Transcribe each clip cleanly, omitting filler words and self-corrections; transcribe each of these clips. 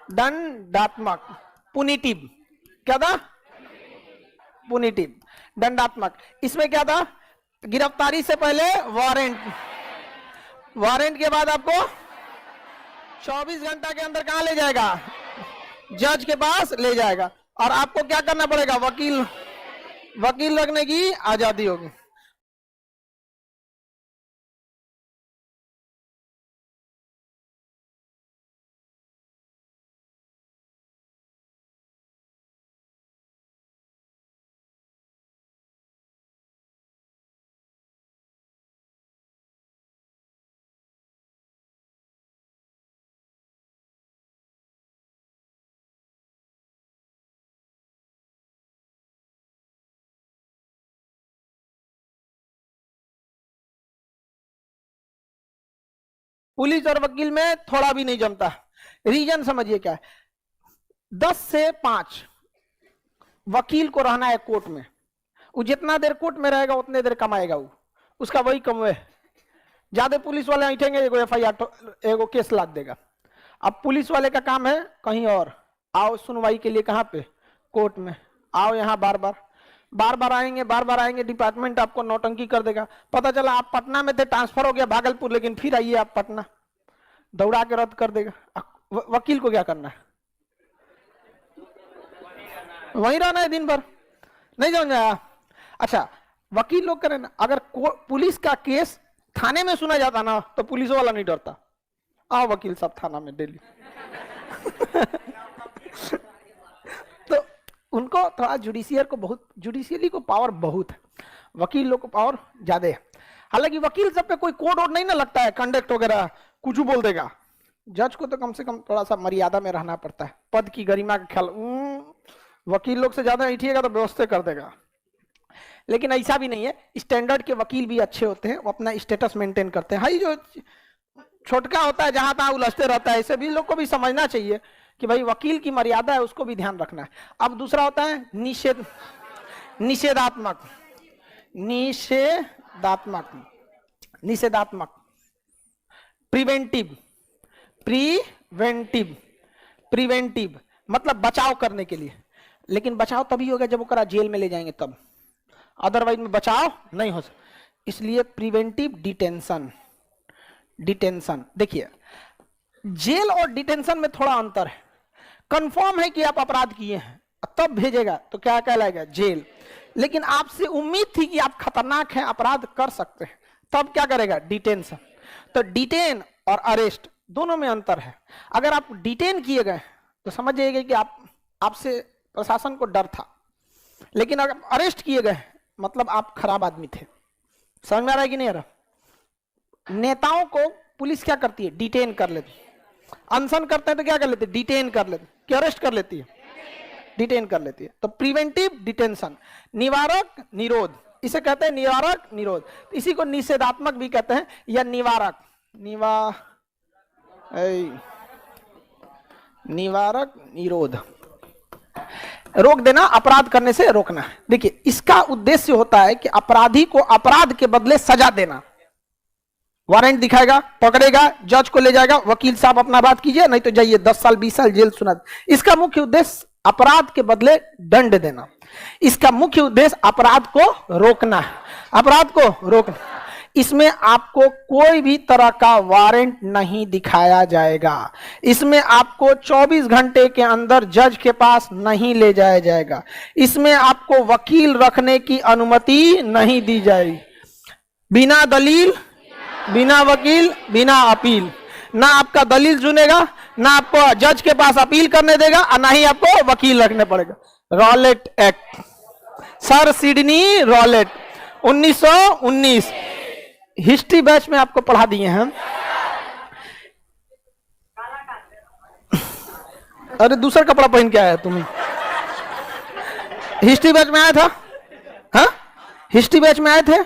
दंडात्मक, पुनिटिव। क्या था? पुनिटिव, दंडात्मक। इसमें क्या था? गिरफ्तारी से पहले वारंट, वारंट के बाद आपको 24 घंटा के अंदर कहां ले जाएगा? जज के पास ले जाएगा। और आपको क्या करना पड़ेगा? वकील रखने की आजादी होगी। पुलिस और वकील में थोड़ा भी नहीं जमता। रीजन समझिए क्या है। 10 से 5 वकील को रहना है कोर्ट में। वो जितना देर कोर्ट में रहेगा उतने देर कमाएगा, वो उसका वही कमवे। ज्यादा पुलिस वाले बैठेंगे, एगो FIR एगो केस लाद देगा। अब पुलिस वाले का काम है कहीं और, आओ सुनवाई के लिए कहां पे? कोर्ट में। आओ यहाँ बार बार आएंगे, डिपार्टमेंट आपको नौटंकी कर देगा। पता चला आप पटना में थे, ट्रांसफर हो गया भागलपुर, लेकिन फिर आइए आप पटना, दौड़ा के रद्द कर देगा। वकील को क्या करना है? वहीं रहना है दिन भर। नहीं समझ आया? अच्छा, वकील लोग करें ना, अगर पुलिस का केस थाने में सुना जाता ना तो पुलिस वाला नहीं डरता। आओ वकील साहब थाना में डेली। तो उनको थोड़ा जुडिशियली को पावर बहुत है, वकील लोग को पावर ज्यादा है। हालांकि वकील सब पे कोई कोड और नहीं ना लगता है, कंडक्ट वगैरह कुछ बोल देगा। जज को तो कम से कम थोड़ा सा मर्यादा में रहना पड़ता है, पद की गरिमा का ख्याल। वकील लोग से ज्यादा ऐठिएगा तो व्यवस्था कर देगा। लेकिन ऐसा भी नहीं है, स्टैंडर्ड के वकील भी अच्छे होते हैं, वो अपना स्टेटस मेंटेन करते हैं। हाई जो छोटका होता है जहां तहां उलझते रहता है, ऐसे भी लोग को भी समझना चाहिए कि भाई वकील की मर्यादा है, उसको भी ध्यान रखना है। अब दूसरा होता है निषेधात्मक, प्रिवेंटिव मतलब बचाव करने के लिए। लेकिन बचाव तभी होगा जब वो जेल में ले जाएंगे तब, अदरवाइज में बचाव नहीं हो सकता। इसलिए प्रिवेंटिव डिटेंशन। देखिए, जेल और डिटेंशन में थोड़ा अंतर है। कंफर्म है कि आप अपराध किए हैं, तब भेजेगा तो क्या कहलाएगा? जेल। लेकिन आपसे उम्मीद थी कि आप खतरनाक हैं, अपराध कर सकते हैं, तब क्या करेगा? डिटेंशन। तो डिटेन और अरेस्ट दोनों में अंतर है। अगर आप डिटेन किए गए तो समझ जाइए कि आपसे प्रशासन को डर था। लेकिन अगर अरेस्ट किए गए मतलब आप खराब आदमी थे। समझ में आ रहा है कि नहीं आ रहा? नेताओं को पुलिस क्या करती है? डिटेन कर लेती। अनशन करते हैं तो क्या कर लेते? डिटेन कर लेते। क्या अरेस्ट कर लेती है? डिटेन कर लेती है। तो प्रिवेंटिव डिटेंशन, निवारक निरोध, इसे कहते हैं निवारक निरोध। इसी को निषेधात्मक भी कहते हैं या निवारक निरोध। रोक देना, अपराध करने से रोकना। देखिए, इसका उद्देश्य होता है कि अपराधी को अपराध के बदले सजा देना। वारंट दिखाएगा, पकड़ेगा, जज को ले जाएगा, वकील साहब अपना बात कीजिए, नहीं तो जाइए 10 साल 20 साल जेल सुना। इसका मुख्य उद्देश्य अपराध के बदले दंड देना। इसका मुख्य उद्देश्य अपराध को रोकना है, अपराध को रोकना। इसमें आपको कोई भी तरह का वारंट नहीं दिखाया जाएगा। इसमें आपको 24 घंटे के अंदर जज के पास नहीं ले जाया जाएगा। इसमें आपको वकील रखने की अनुमति नहीं दी जाएगी। बिना दलील, बिना वकील, बिना अपील। ना आपका दलील सुनेगा, ना आपको जज के पास अपील करने देगा, और ना ही आपको वकील रखने पड़ेगा। Rowlatt act, sir Sydney Rowlatt, 1919। History batch में आपको पढ़ा दिए हैं। अरे दूसरा कपड़ा पहन के आया तुम्हें? हिस्ट्री बैच में आया था? हाँ, हिस्ट्री बैच में आए थे।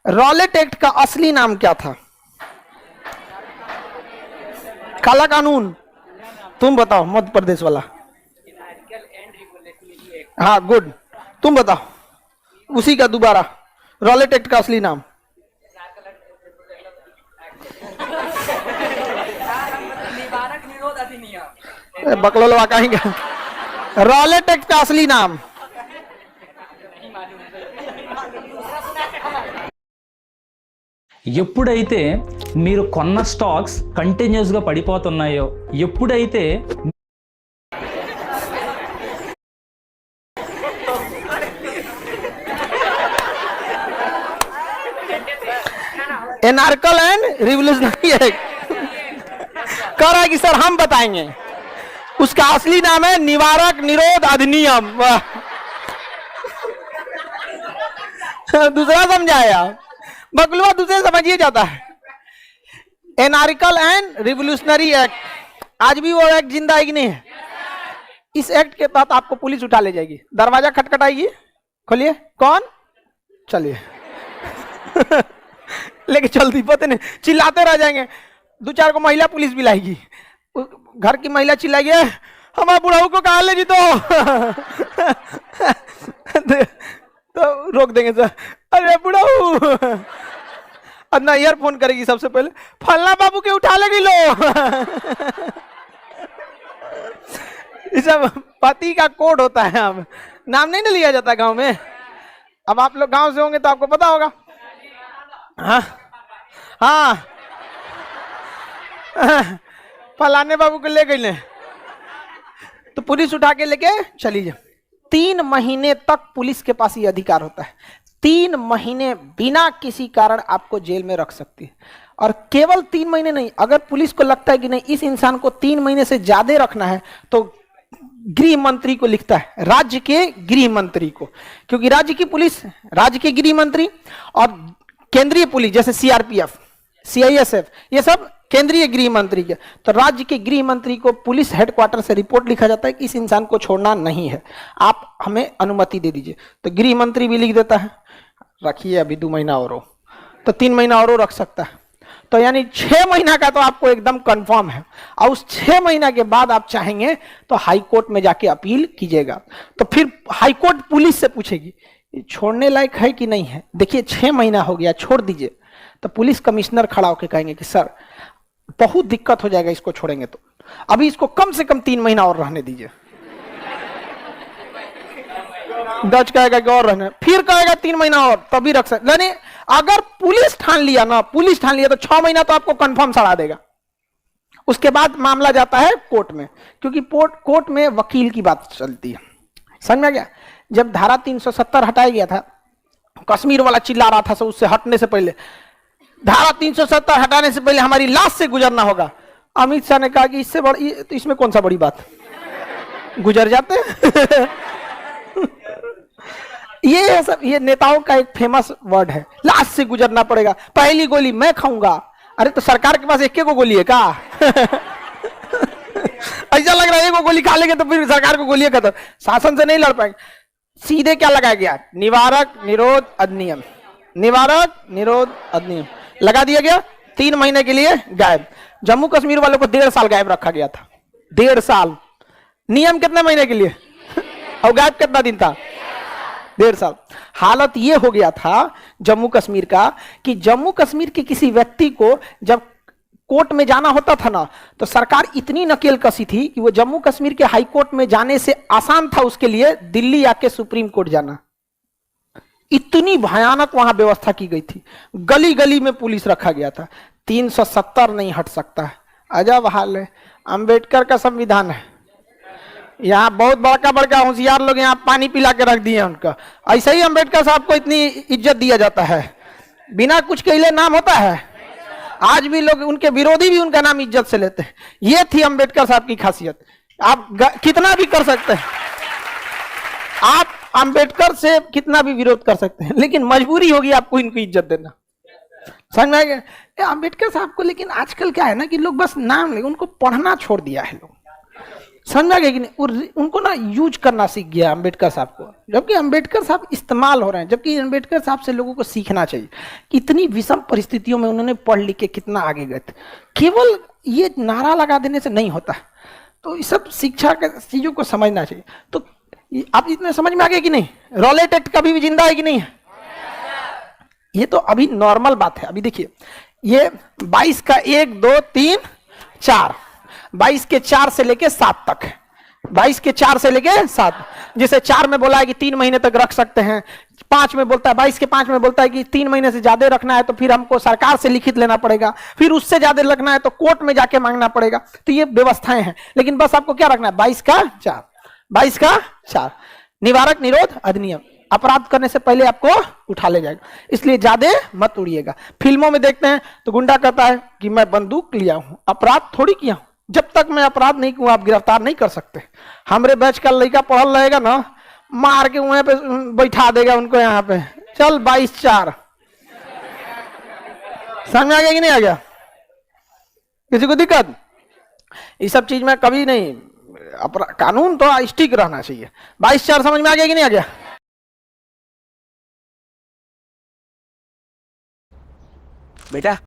रॉलेट एक्ट का असली नाम क्या था? काला कानून। तुम बताओ, मध्य प्रदेश वाला। हाँ गुड, तुम बताओ उसी का दोबारा। रॉलेट एक्ट का असली नाम? बकलोलवा कहेंगे। रॉलेट एक्ट का असली नाम ఎప్పుడైతే మీరు కొన్న స్టాక్స్ కంటిన్యూస్గా పడిపోతున్నాయో, ఎప్పుడైతే एनार्कल एंड रिवोल्यूशनरी एक्ट कह रहा है कि सर हम बताएंगे, उसका असली नाम है निवारक निरोध अधिनियम। दूसरा समझाया, बकलुआ दूसरे समझिए जाता है। एनार्कल एंड रिवोल्यूशनरी एक्ट, आज भी वो एक्ट जिंदा है कि नहीं है? इस एक्ट के तहत आपको पुलिस उठा ले जाएगी, दरवाजा खटखटाएगी, खोलिए, कौन, चलिए लेके चलती पता नहीं, चिल्लाते रह जाएंगे। दो चार को महिला पुलिस भी लाएगी, घर की महिला चिल्लाएगी हमारे बुढ़ाऊ को कहा ले जी तो रोक देंगे सर, अरे बुढ़ाऊ, अपना ईयरफोन करेगी सबसे पहले, फलना बाबू के उठा लेगी लो। ये सब पति का कोड होता है, अब नाम नहीं ना लिया जाता गांव में। अब आप लोग गांव से होंगे तो आपको पता होगा। हाँ हाँ, फलाने बाबू को ले गई तो पुलिस उठा के लेके चली जाए। 3 महीने तक पुलिस के पास ये अधिकार होता है, 3 महीने बिना किसी कारण आपको जेल में रख सकती है। और केवल 3 महीने नहीं, अगर पुलिस को लगता है कि नहीं इस इंसान को 3 महीने से ज्यादा रखना है तो गृह मंत्री को लिखता है, राज्य के गृह मंत्री को, क्योंकि राज्य की पुलिस, राज्य के गृह मंत्री और केंद्रीय पुलिस जैसे सीआरपीएफ, सीआईएसएफ, ये सब केंद्रीय गृह मंत्री के, तो राज्य के गृह मंत्री को पुलिस हेडक्वार्टर से रिपोर्ट लिखा जाता है कि इस इंसान को छोड़ना नहीं है, आप हमें अनुमति दे दीजिए। तो गृह मंत्री भी लिख देता है रखिए अभी 2 महीना और हो, तो 3 महीना और रख सकता है। तो यानी 6 महीना का तो आपको एकदम कंफर्म है, और उस 6 महीना के बाद आप चाहेंगे तो हाई कोर्ट में जाके अपील कीजिएगा। तो फिर हाई कोर्ट पुलिस से पूछेगी छोड़ने लायक है कि नहीं है, देखिए 6 महीना हो गया छोड़ दीजिए। तो पुलिस कमिश्नर खड़ा होकर कहेंगे कि सर बहुत दिक्कत हो जाएगा इसको छोड़ेंगे तो, अभी इसको कम से कम 3 महीना और रहने दीजिए। जज कहेगा कि और रहने, फिर कहेगा 3 महीना और, तभी रख सकते। यानी अगर पुलिस ठान लिया ना, पुलिस ठान लिया तो 6 महीना तो आपको कंफर्म सड़ा देगा। उसके बाद मामला जाता है कोर्ट में, क्योंकि कोर्ट में वकील की बात चलती है। समझ में आ गया? जब धारा 370 हटाया गया था, कश्मीर वाला चिल्ला रहा था, उससे हटने से पहले धारा 370 हटाने से पहले हमारी लाश से गुजरना होगा। अमित शाह ने कहा कि इससे बड़ी, तो इसमें कौन सा बड़ी बात, गुजर जाते ये सब, ये नेताओं का एक फेमस वर्ड है, लाश से गुजरना पड़ेगा, पहली गोली मैं खाऊंगा। अरे तो सरकार के पास एक को गोली है का? ऐसा लग रहा है एक गोली खा लेंगे तो फिर सरकार को गोली खत्म, शासन से नहीं लड़ पाएंगे। सीधे क्या लगाया गया, निवारक निरोध अधिनियम, निवारक निरोध अधिनियम लगा दिया गया, 3 महीने के लिए गायब। जम्मू कश्मीर वालों को 1.5 साल गायब रखा गया था, 1.5 साल। नियम कितने महीने के लिए और गायब कितना दिन था, 1.5 साल। हालत ये हो गया था जम्मू कश्मीर का कि जम्मू कश्मीर के किसी व्यक्ति को जब कोर्ट में जाना होता था ना, तो सरकार इतनी नकेल कसी थी कि वो जम्मू कश्मीर के हाई कोर्ट में जाने से आसान था उसके लिए दिल्ली आके सुप्रीम कोर्ट जाना। इतनी भयानक वहां व्यवस्था की गई थी, गली गली में पुलिस रखा गया था। 370 नहीं हट सकता है, अजब हाल है। अंबेडकर का संविधान है, यहाँ बहुत बड़का बड़का होशियार लोग यहाँ पानी पिला के रख दिए उनका। ऐसे ही अंबेडकर साहब को इतनी इज्जत दिया जाता है, बिना कुछ कहले नाम होता है। आज भी लोग, उनके विरोधी भी उनका नाम इज्जत से लेते हैं। ये थी अंबेडकर साहब की खासियत। आप कितना भी कर सकते हैं, आप अंबेडकर से कितना भी विरोध कर सकते हैं, लेकिन मजबूरी होगी आपको इनको इज्जत देना। समझ में आ गया अंबेडकर साहब को? लेकिन आजकल क्या है ना कि लोग बस नाम ले, उनको पढ़ना छोड़ दिया है लोग। समझ में आ गया कि नहीं? उनको ना यूज करना सीख गया अंबेडकर साहब को, जबकि अंबेडकर साहब इस्तेमाल हो रहे हैं। जबकि अंबेडकर साहब से लोगों को सीखना चाहिए कि इतनी विषम परिस्थितियों में उन्होंने पढ़ लिख के कितना आगे गए थे। केवल ये नारा लगा देने से नहीं होता, तो ये सब शिक्षा के चीजों को समझना चाहिए। तो आप इतने समझ में आ गया कि नहीं? रॉलेट एक्ट कभी भी जिंदा है कि नहीं है? ये तो अभी नॉर्मल बात है। अभी देखिए, ये 22 का 1 2 3 4, 22 के 4 से लेके 7 तक है। 22 के 4 से लेके 7, जिसे 4 में बोला है कि 3 महीने तक रख सकते हैं, 5 में बोलता है, 22 के 5 में बोलता है कि 3 महीने से ज्यादा रखना है तो फिर हमको सरकार से लिखित लेना पड़ेगा, फिर उससे ज्यादा रखना है तो कोर्ट में जाके मांगना पड़ेगा। तो ये व्यवस्थाएं हैं, लेकिन बस आपको क्या रखना है, 22 का 4, 22 का 4। निवारक निरोध अधिनियम, अपराध करने से पहले आपको उठा ले जाएगा, इसलिए ज्यादा मत उड़िएगा। फिल्मों में देखते हैं तो गुंडा कहता है कि मैं बंदूक लिया हूं, अपराध थोड़ी किया हूं, जब तक मैं अपराध नहीं किया आप गिरफ्तार नहीं कर सकते। हमरे बैच का लड़का पढ़ल रहेगा ना, मार के वहां पे बैठा देगा उनको, यहाँ पे चल 22-4। समझ में आ गया कि नहीं आ गया? किसी को दिक्कत? ये सब चीज में कभी नहीं, कानून तो स्टिक रहना चाहिए। 22-4 समझ में आ गया कि नहीं आ गया? बेटा